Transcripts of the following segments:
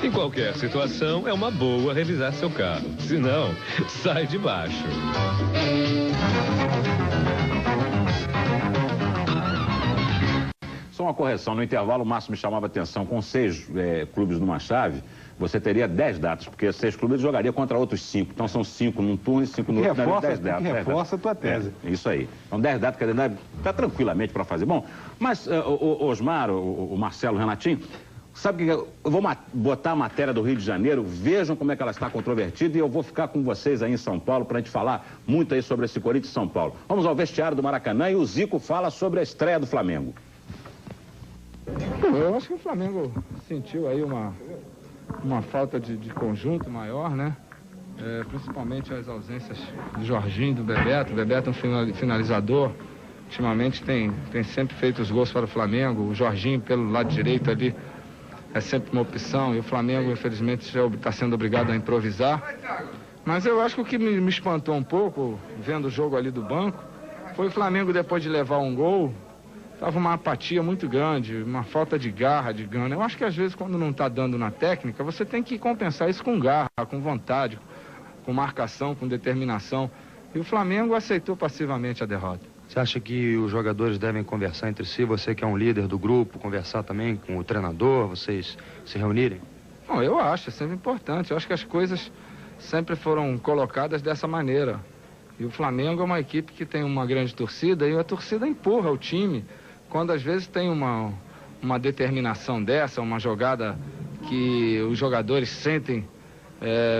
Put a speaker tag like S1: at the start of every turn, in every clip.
S1: Em qualquer situação, é uma boa revisar seu carro. Se não, sai de baixo.
S2: Só uma correção, no intervalo o Márcio me chamava a atenção, com 6 clubes numa chave, você teria 10 datas, porque 6 clubes jogaria contra outros 5, então são 5 num turno e 5 no outro, 10 datas.
S3: Reforça a tua tese.
S2: Isso aí, então 10 datas, quer dizer, dá tranquilamente para fazer. Bom, mas o Osmar, o Marcelo, o Renatinho, sabe que eu vou botar a matéria do Rio de Janeiro, vejam como é que ela está controvertida e eu vou ficar com vocês aí em São Paulo para a gente falar muito aí sobre esse Corinthians e São Paulo. Vamos ao vestiário do Maracanã e o Zico fala sobre a estreia do Flamengo.
S3: Eu acho que o Flamengo sentiu aí uma falta de conjunto maior, né? Principalmente as ausências do Jorginho, do Bebeto. O Bebeto é um finalizador. Ultimamente tem sempre feito os gols para o Flamengo. O Jorginho pelo lado direito ali é sempre uma opção. E o Flamengo, infelizmente, já está sendo obrigado a improvisar. Mas eu acho que o que me espantou um pouco, vendo o jogo ali do banco, foi o Flamengo, depois de levar um gol, estava uma apatia muito grande, uma falta de garra, de gana. Eu acho que às vezes quando não está dando na técnica, você tem que compensar isso com garra, com vontade, com marcação, com determinação. E o Flamengo aceitou passivamente a derrota.
S4: Você acha que os jogadores devem conversar entre si? Você que é um líder do grupo, conversar também com o treinador, vocês se reunirem?
S3: Bom, eu acho, é sempre importante. Eu acho que as coisas sempre foram colocadas dessa maneira. E o Flamengo é uma equipe que tem uma grande torcida e a torcida empurra o time. Quando às vezes tem uma determinação dessa, uma jogada que os jogadores sentem,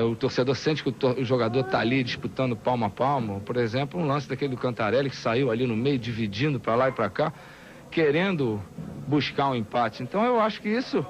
S3: o torcedor sente que o jogador está ali disputando palmo a palmo. Por exemplo, um lance daquele do Cantarelli que saiu ali no meio, dividindo para lá e para cá, querendo buscar um empate. Então eu acho que isso,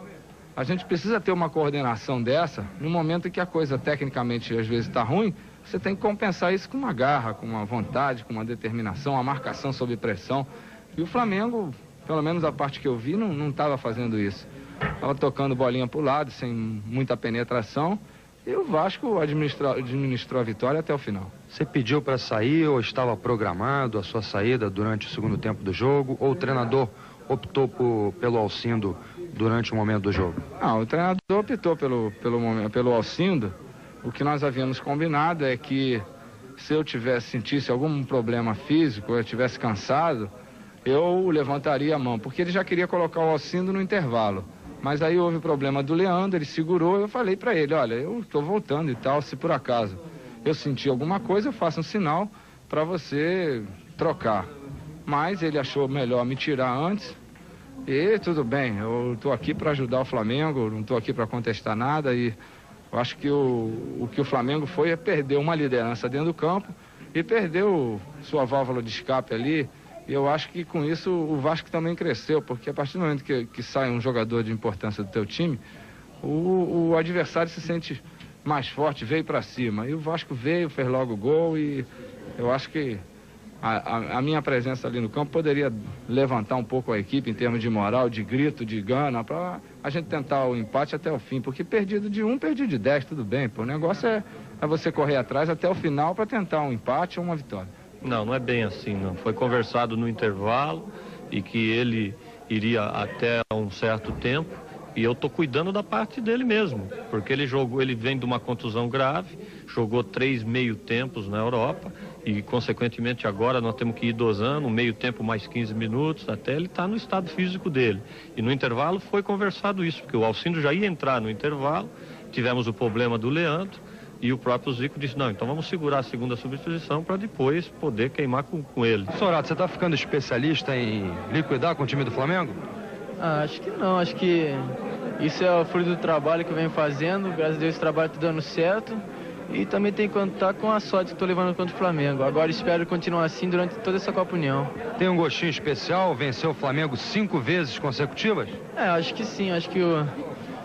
S3: a gente precisa ter uma coordenação dessa, no momento em que a coisa tecnicamente às vezes está ruim, você tem que compensar isso com uma garra, com uma vontade, com uma determinação, uma marcação sob pressão. E o Flamengo, pelo menos a parte que eu vi, não estava fazendo isso. Estava tocando bolinha para o lado, sem muita penetração. E o Vasco administrou a vitória até o final.
S4: Você pediu para sair ou estava programado a sua saída durante o segundo tempo do jogo? Ou o treinador optou pelo Alcindo durante o momento do jogo?
S3: Não, o treinador optou pelo Alcindo. O que nós havíamos combinado é que se eu sentisse algum problema físico, eu estivesse cansado, eu levantaria a mão, porque ele já queria colocar o Alcindo no intervalo. Mas aí houve o problema do Leandro, ele segurou, eu falei para ele, olha, eu estou voltando e tal, se por acaso eu sentir alguma coisa, eu faço um sinal para você trocar. Mas ele achou melhor me tirar antes e tudo bem, eu estou aqui para ajudar o Flamengo, não estou aqui para contestar nada e eu acho que o que o Flamengo foi é perder uma liderança dentro do campo e perdeu sua válvula de escape ali. E eu acho que com isso o Vasco também cresceu, porque a partir do momento que sai um jogador de importância do teu time, o adversário se sente mais forte, veio para cima. E o Vasco veio, fez logo o gol e eu acho que a minha presença ali no campo poderia levantar um pouco a equipe em termos de moral, de grito, de gana, para a gente tentar o empate até o fim, porque perdido de 1, perdido de 10, tudo bem, pô. O negócio é você correr atrás até o final para tentar um empate ou uma vitória.
S5: Não é bem assim, não. Foi conversado no intervalo e que ele iria até um certo tempo e eu tô cuidando da parte dele mesmo, porque ele vem de uma contusão grave, jogou 3 meio tempos na Europa e consequentemente agora nós temos que ir dosando, meio tempo mais 15 minutos, até ele estar no estado físico dele. E no intervalo foi conversado isso, porque o Alcindo já ia entrar no intervalo, tivemos o problema do Leandro, e o próprio Zico disse, não, então vamos segurar a segunda substituição para depois poder queimar com ele.
S4: Sorato, você está ficando especialista em liquidar com o time do Flamengo?
S6: Acho que não, acho que isso é o fruto do trabalho que eu venho fazendo, graças a Deus o trabalho está dando certo e também tem que contar com a sorte que estou levando contra o Flamengo. Agora espero continuar assim durante toda essa Copa União.
S4: Tem um gostinho especial, venceu o Flamengo 5 vezes consecutivas?
S6: Acho que sim, acho que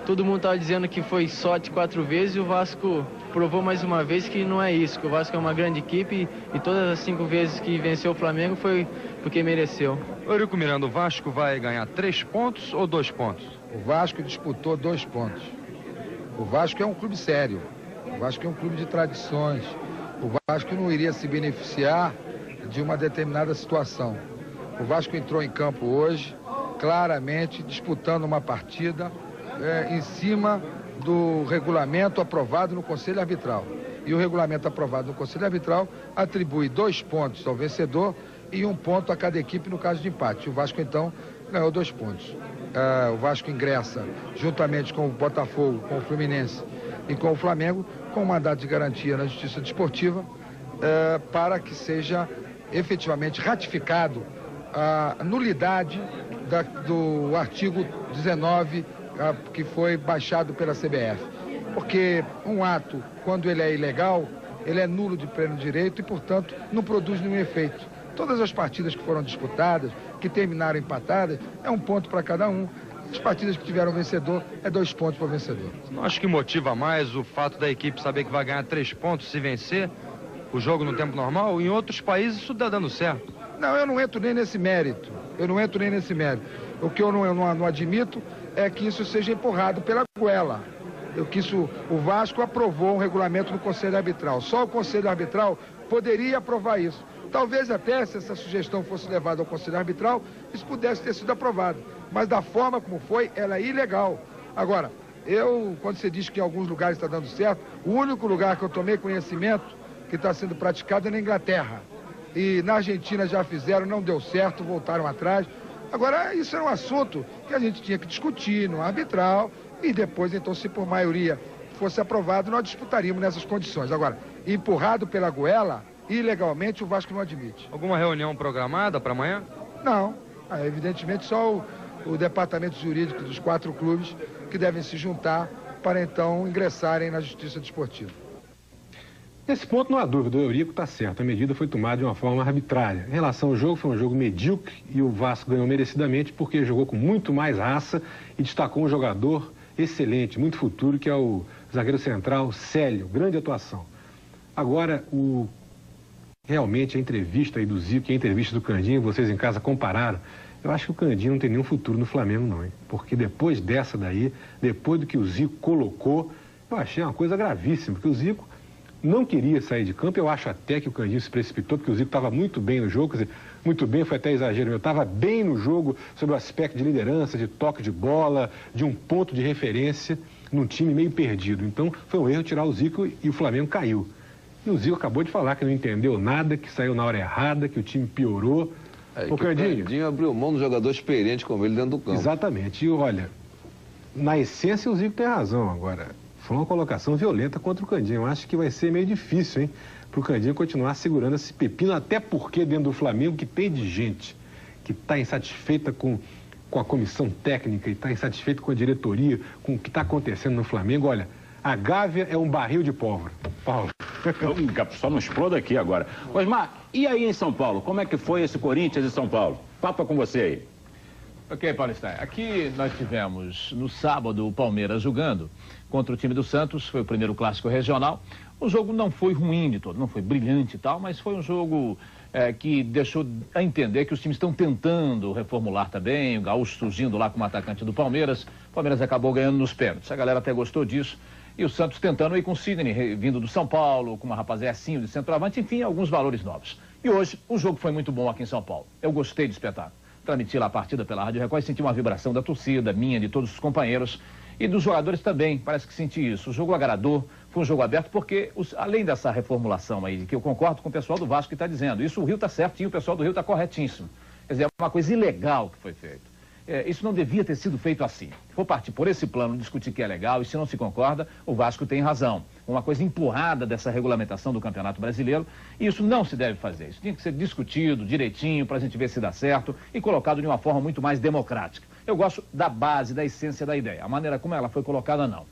S6: todo mundo estava dizendo que foi sorte 4 vezes e o Vasco provou mais uma vez que não é isso, que o Vasco é uma grande equipe e todas as 5 vezes que venceu o Flamengo foi porque mereceu.
S4: Eurico Miranda, o Vasco vai ganhar 3 pontos ou 2 pontos?
S7: O Vasco disputou 2 pontos. O Vasco é um clube sério, o Vasco é um clube de tradições, o Vasco não iria se beneficiar de uma determinada situação. O Vasco entrou em campo hoje, claramente disputando uma partida em cima do regulamento aprovado no Conselho Arbitral. E o regulamento aprovado no Conselho Arbitral atribui 2 pontos ao vencedor e 1 ponto a cada equipe no caso de empate. O Vasco, então, ganhou 2 pontos. O Vasco ingressa, juntamente com o Botafogo, com o Fluminense e com o Flamengo, com um mandato de garantia na Justiça Desportiva, para que seja efetivamente ratificado a nulidade do artigo 19, que foi baixado pela CBF. Porque um ato, quando ele é ilegal, ele é nulo de pleno direito e, portanto, não produz nenhum efeito. Todas as partidas que foram disputadas, que terminaram empatadas, é 1 ponto para cada um. As partidas que tiveram vencedor, é 2 pontos para o vencedor.
S4: Não acho que motiva mais o fato da equipe saber que vai ganhar 3 pontos se vencer o jogo no tempo normal? Em outros países isso está dando certo.
S7: Não, eu não entro nem nesse mérito. O que eu não admito é que isso seja empurrado pela goela. O Vasco aprovou um regulamento no Conselho Arbitral. Só o Conselho Arbitral poderia aprovar isso. Talvez até, se essa sugestão fosse levada ao Conselho Arbitral, isso pudesse ter sido aprovado. Mas da forma como foi, ela é ilegal. Agora, quando você diz que em alguns lugares está dando certo, o único lugar que eu tomei conhecimento que está sendo praticado é na Inglaterra. E na Argentina já fizeram, não deu certo, voltaram atrás. Agora, isso é um assunto que a gente tinha que discutir no arbitral e depois, então, se por maioria fosse aprovado, nós disputaríamos nessas condições. Agora, empurrado pela goela, ilegalmente, o Vasco não admite.
S4: Alguma reunião programada para amanhã?
S7: Não. Evidentemente, só o departamento jurídico dos 4 clubes que devem se juntar para, então, ingressarem na Justiça Desportiva.
S8: Nesse ponto não há dúvida, o Eurico está certo, a medida foi tomada de uma forma arbitrária. Em relação ao jogo, foi um jogo medíocre e o Vasco ganhou merecidamente porque jogou com muito mais raça e destacou um jogador excelente, muito futuro, que é o zagueiro central Célio, grande atuação. Agora, realmente a entrevista aí do Zico e a entrevista do Candinho, vocês em casa compararam, eu acho que o Candinho não tem nenhum futuro no Flamengo não, hein? Porque depois dessa daí, depois do que o Zico colocou, eu achei uma coisa gravíssima, porque o Zico não queria sair de campo. Eu acho até que o Candinho se precipitou, porque o Zico estava muito bem no jogo, quer dizer, muito bem, foi até exagero, eu estava bem no jogo sobre o aspecto de liderança, de toque de bola, de um ponto de referência num time meio perdido. Então foi um erro tirar o Zico e o Flamengo caiu. E o Zico acabou de falar que não entendeu nada, que saiu na hora errada, que o time piorou.
S9: O Candinho abriu mão do jogador experiente como ele dentro do campo.
S8: Exatamente. E olha, na essência o Zico tem razão agora. Foi uma colocação violenta contra o Candinho. Eu acho que vai ser meio difícil, hein, para o Candinho continuar segurando esse pepino, até porque dentro do Flamengo que tem de gente que está insatisfeita com a comissão técnica e está insatisfeita com a diretoria, com o que está acontecendo no Flamengo. Olha, a Gávea é um barril de pólvora. Paulo.
S2: Só não exploda aqui agora. Osmar, e aí em São Paulo? Como é que foi esse Corinthians e São Paulo? Papo com você aí.
S10: Ok, Paulo Stein. Aqui nós tivemos no sábado o Palmeiras jogando contra o time do Santos, foi o primeiro clássico regional. O jogo não foi ruim de todo, não foi brilhante e tal, mas foi um jogo que deixou a entender que os times estão tentando reformular também, o Gaúcho surgindo lá como atacante do Palmeiras. O Palmeiras acabou ganhando nos pênaltis, a galera até gostou disso. E o Santos tentando ir com o Sidney, vindo do São Paulo, com uma rapaziazinha de centroavante, enfim, alguns valores novos. E hoje o jogo foi muito bom aqui em São Paulo. Eu gostei do espetáculo. Transmiti lá a partida pela Rádio Record e senti uma vibração da torcida, minha, de todos os companheiros e dos jogadores também, parece que senti isso. O jogo agradou, foi um jogo aberto, porque além dessa reformulação aí, que eu concordo com o pessoal do Vasco que está dizendo, isso o Rio está certinho, o pessoal do Rio está corretíssimo. Quer dizer, é uma coisa ilegal que foi feito. Isso não devia ter sido feito assim. Se for partir por esse plano, discutir que é legal, e se não se concorda, o Vasco tem razão. Uma coisa empurrada dessa regulamentação do Campeonato Brasileiro, e isso não se deve fazer. Isso tinha que ser discutido direitinho para a gente ver se dá certo e colocado de uma forma muito mais democrática. Eu gosto da base, da essência da ideia. A maneira como ela foi colocada, não.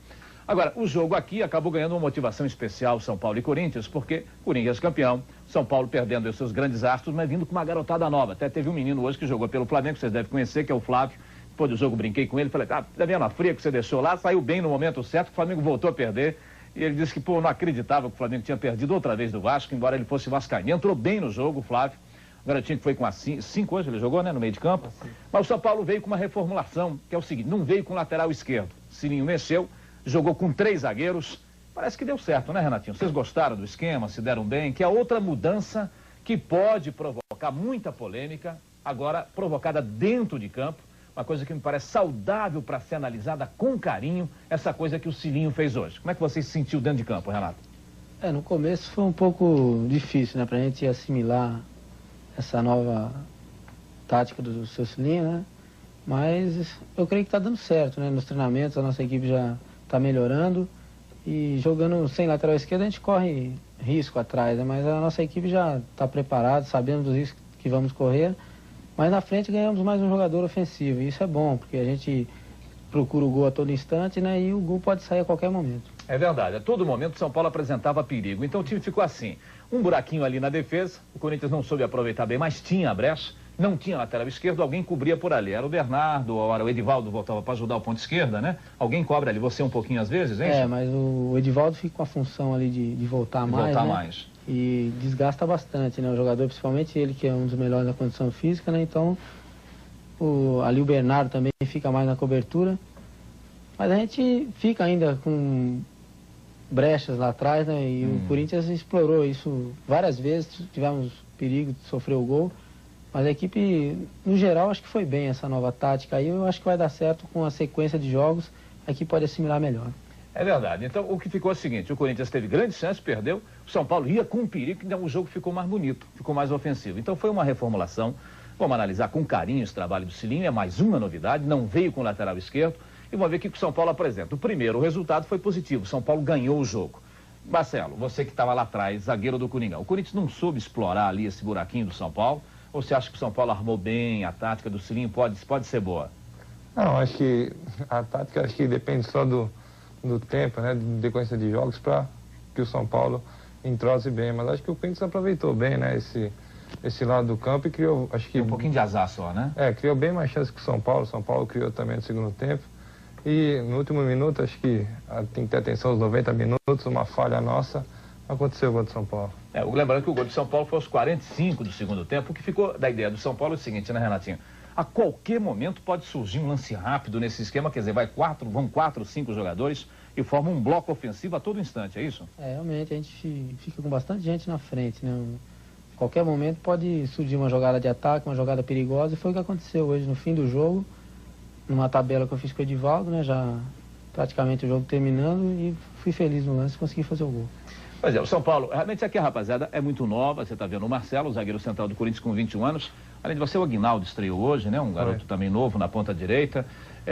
S10: Agora, o jogo aqui acabou ganhando uma motivação especial, São Paulo e Corinthians, porque Corinthians campeão, São Paulo perdendo os seus grandes astros, mas vindo com uma garotada nova. Até teve um menino hoje que jogou pelo Flamengo, vocês devem conhecer, que é o Flávio. Depois do jogo brinquei com ele, falei, da mesma fria que você deixou lá, saiu bem no momento certo, o Flamengo voltou a perder. E ele disse que, não acreditava que o Flamengo tinha perdido outra vez do Vasco, embora ele fosse vascaíno. Entrou bem no jogo, o Flávio. O garotinho que foi com 5 hoje, ele jogou, né, no meio de campo. Mas o São Paulo veio com uma reformulação, que é o seguinte, não veio com lateral esquerdo. Sininho mexeu, jogou com 3 zagueiros. Parece que deu certo, né, Renatinho? Vocês gostaram do esquema, se deram bem, que é outra mudança que pode provocar muita polêmica, agora provocada dentro de campo, uma coisa que me parece saudável para ser analisada com carinho, essa coisa que o Cilinho fez hoje. Como é que você se sentiu dentro de campo, Renato?
S6: No começo foi um pouco difícil, né, pra gente assimilar essa nova tática do seu Cilinho, né? Mas eu creio que está dando certo, né? Nos treinamentos a nossa equipe já está melhorando e jogando sem lateral esquerdo a gente corre risco atrás, né? Mas a nossa equipe já está preparada, sabendo dos riscos que vamos correr, mas na frente ganhamos mais um jogador ofensivo e isso é bom, porque a gente procura o gol a todo instante, né? E o gol pode sair a qualquer momento.
S10: É verdade, a todo momento o São Paulo apresentava perigo, então o time ficou assim, um buraquinho ali na defesa, o Corinthians não soube aproveitar bem, mas tinha a brecha. Não tinha lateral esquerdo, alguém cobria por ali. Era o Bernardo, ou era o Edivaldo, voltava para ajudar o ponto esquerda, né? Alguém cobra ali, você um pouquinho às vezes, hein?
S6: Mas o Edivaldo fica com a função ali de voltar mais,
S10: voltar
S6: né?
S10: mais.
S6: E desgasta bastante, né? O jogador, principalmente ele, que é um dos melhores na condição física, né? Então, ali o Bernardo também fica mais na cobertura. Mas a gente fica ainda com brechas lá atrás, né? E o Corinthians explorou isso várias vezes, tivemos perigo de sofrer o gol. Mas a equipe, no geral, acho que foi bem essa nova tática aí. Eu acho que vai dar certo com a sequência de jogos. A equipe pode assimilar melhor.
S10: É verdade. Então, o que ficou é o seguinte, o Corinthians teve grande chance, perdeu. O São Paulo ia com perigo, então o jogo ficou mais bonito, ficou mais ofensivo. Então, foi uma reformulação. Vamos analisar com carinho esse trabalho do Cilinho. É mais uma novidade, não veio com o lateral esquerdo. E vamos ver o que o São Paulo apresenta. O primeiro, o resultado foi positivo. O São Paulo ganhou o jogo. Marcelo, você que estava lá atrás, zagueiro do Coringão. O Corinthians não soube explorar ali esse buraquinho do São Paulo. Ou você acha que o São Paulo armou bem, a tática do Cilinho pode ser boa?
S3: Não, acho que a tática depende só do tempo, né, de decorrência de jogos para que o São Paulo entrose bem. Mas acho que o Corinthians aproveitou bem, né, esse lado do campo e criou, acho que...
S10: Um pouquinho de azar só, né?
S3: Criou bem mais chances que o São Paulo. O São Paulo criou também no segundo tempo. E no último minuto, acho que tem que ter atenção aos 90 minutos, uma falha nossa. Aconteceu o gol do São Paulo.
S10: Lembrando que o gol do São Paulo foi aos 45 do segundo tempo. O que ficou da ideia do São Paulo é o seguinte, né, Renatinho? A qualquer momento pode surgir um lance rápido nesse esquema, quer dizer, vão 4, 5 jogadores e formam um bloco ofensivo a todo instante, é isso?
S6: Realmente, a gente fica com bastante gente na frente, né? A qualquer momento pode surgir uma jogada de ataque, uma jogada perigosa, e foi o que aconteceu hoje no fim do jogo, numa tabela que eu fiz com o Edivaldo, né? Já praticamente o jogo terminando, e fui feliz no lance e consegui fazer o gol.
S10: Pois é, o São Paulo, realmente aqui a rapaziada é muito nova, você está vendo o Marcelo, o zagueiro central do Corinthians com 21 anos, além de você o Aguinaldo estreou hoje, né, um garoto também novo na ponta direita.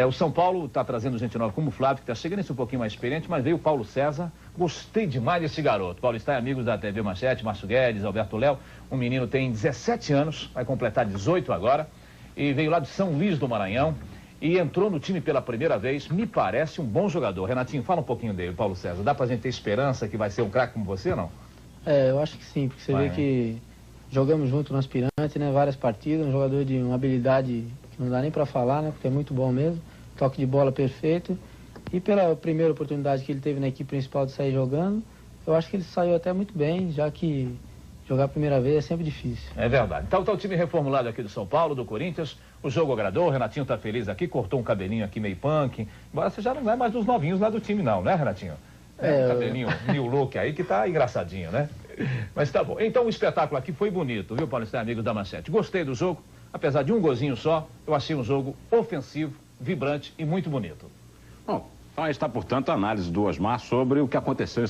S10: O São Paulo está trazendo gente nova como o Flávio, que está chegando esse um pouquinho mais experiente, mas veio o Paulo César, gostei demais desse garoto. Paulo está amigos da TV Manchete, Márcio Guedes, Alberto Léo, o menino tem 17 anos, vai completar 18 agora, e veio lá de São Luís do Maranhão, e entrou no time pela primeira vez, me parece um bom jogador. Renatinho, fala um pouquinho dele, Paulo César. Dá pra gente ter esperança que vai ser um craque como você, não?
S6: Eu acho que sim, porque você vê que jogamos junto no Aspirante, né, várias partidas, um jogador de uma habilidade que não dá nem pra falar, né, porque é muito bom mesmo, toque de bola perfeito, e pela primeira oportunidade que ele teve na equipe principal de sair jogando, eu acho que ele saiu até muito bem, já que jogar a primeira vez é sempre difícil.
S10: É verdade. Então tá o time reformulado aqui do São Paulo, do Corinthians. O jogo agradou, o Renatinho tá feliz aqui, cortou um cabelinho aqui meio punk. Embora você já não é mais dos novinhos lá do time não, né, Renatinho? Um cabelinho new look aí que tá engraçadinho, né? Mas tá bom. Então o espetáculo aqui foi bonito, viu, Paulo? Amigos da Manchete. Gostei do jogo, apesar de um golzinho só, eu achei um jogo ofensivo, vibrante e muito bonito.
S2: Bom, então aí está, portanto, a análise do Osmar sobre o que aconteceu em